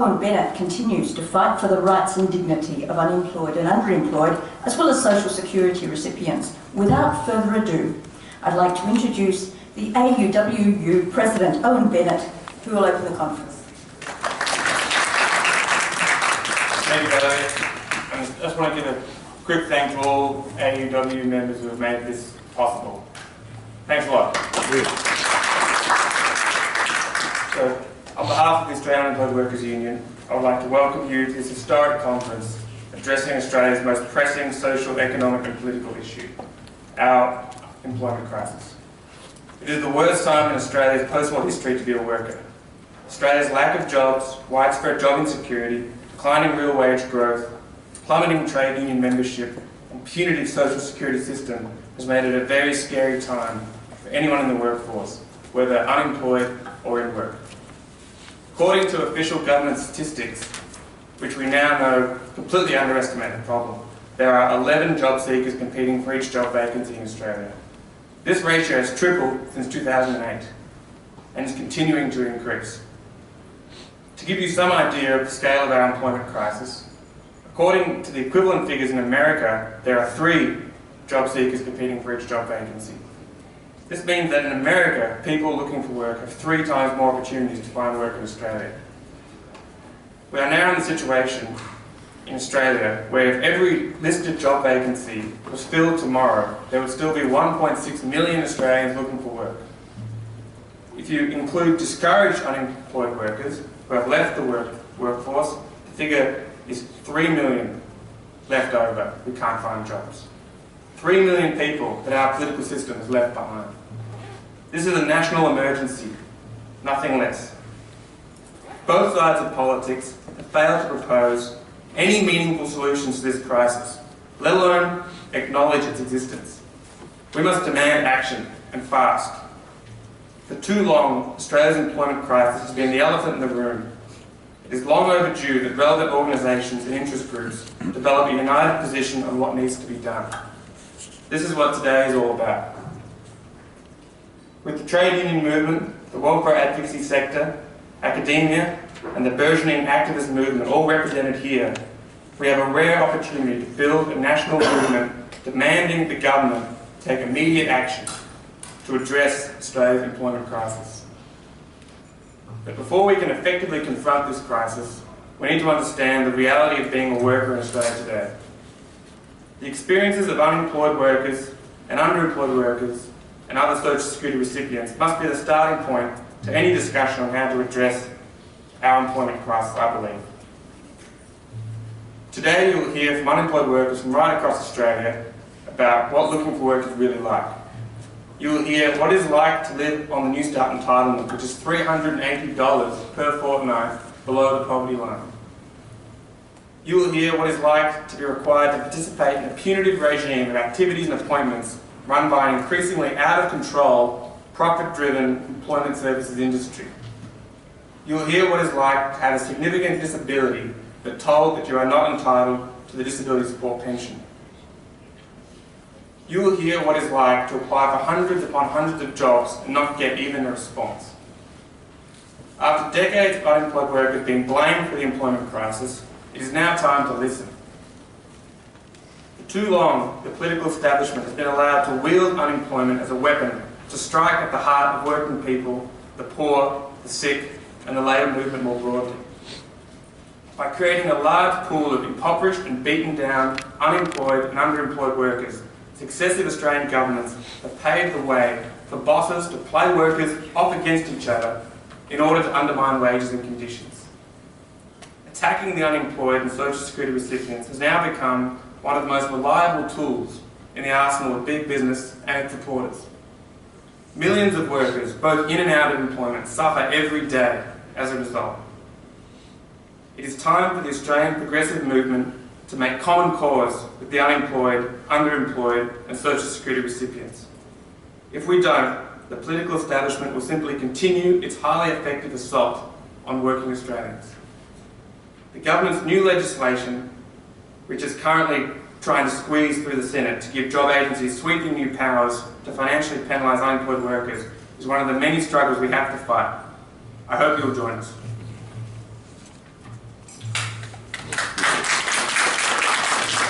Owen Bennett continues to fight for the rights and dignity of unemployed and underemployed, as well as social security recipients. Without further ado, I'd like to introduce the AUWU President, Owen Bennett, who will open the conference. Thank you, Valerie. I just want to give a quick thank to all AUWU members who have made this possible. Thanks a lot. So, on behalf of the Australian Unemployed Workers Union, I would like to welcome you to this historic conference addressing Australia's most pressing social, economic and political issue, our employment crisis. It is the worst time in Australia's post-war history to be a worker. Australia's lack of jobs, widespread job insecurity, declining real wage growth, plummeting trade union membership and punitive social security system has made it a very scary time for anyone in the workforce, whether unemployed or in work. According to official government statistics, which we now know completely underestimate the problem, there are 11 job seekers competing for each job vacancy in Australia. This ratio has tripled since 2008 and is continuing to increase. To give you some idea of the scale of our employment crisis, according to the equivalent figures in America, there are 3 job seekers competing for each job vacancy. This means that in America, people looking for work have 3 times more opportunities to find work in Australia. We are now in the situation in Australia where if every listed job vacancy was filled tomorrow, there would still be 1.6 million Australians looking for work. If you include discouraged unemployed workers who have left the workforce, the figure is 3 million left over who can't find jobs. 3 million people that our political system has left behind. This is a national emergency, nothing less. Both sides of politics have failed to propose any meaningful solutions to this crisis, let alone acknowledge its existence. We must demand action, and fast. For too long, Australia's employment crisis has been the elephant in the room. It is long overdue that relevant organisations and interest groups develop a united position on what needs to be done. This is what today is all about. With the trade union movement, the welfare advocacy sector, academia, and the burgeoning activist movement all represented here, we have a rare opportunity to build a national movement demanding the government take immediate action to address Australia's employment crisis. But before we can effectively confront this crisis, we need to understand the reality of being a worker in Australia today. The experiences of unemployed workers and underemployed workers and other social security recipients must be the starting point to any discussion on how to address our employment crisis, I believe. Today you will hear from unemployed workers from right across Australia about what looking for work is really like. You will hear what it's like to live on the New Start entitlement, which is $380 per fortnight below the poverty line. You will hear what it's like to be required to participate in a punitive regime of activities and appointments run by an increasingly out-of-control, profit-driven employment services industry. You will hear what it's like to have a significant disability but told that you are not entitled to the disability support pension. You will hear what it's like to apply for hundreds upon hundreds of jobs and not get even a response. After decades of unemployed workers being blamed for the employment crisis, it is now time to listen. For too long, the political establishment has been allowed to wield unemployment as a weapon to strike at the heart of working people, the poor, the sick, and the labour movement more broadly. By creating a large pool of impoverished and beaten down, unemployed and underemployed workers, successive Australian governments have paved the way for bosses to play workers off against each other in order to undermine wages and conditions. Attacking the unemployed and social security recipients has now become one of the most reliable tools in the arsenal of big business and its supporters. Millions of workers, both in and out of employment, suffer every day as a result. It is time for the Australian progressive movement to make common cause with the unemployed, underemployed and social security recipients. If we don't, the political establishment will simply continue its highly effective assault on working Australians. The government's new legislation, which is currently trying to squeeze through the Senate to give job agencies sweeping new powers to financially penalise unemployed workers, is one of the many struggles we have to fight. I hope you'll join us.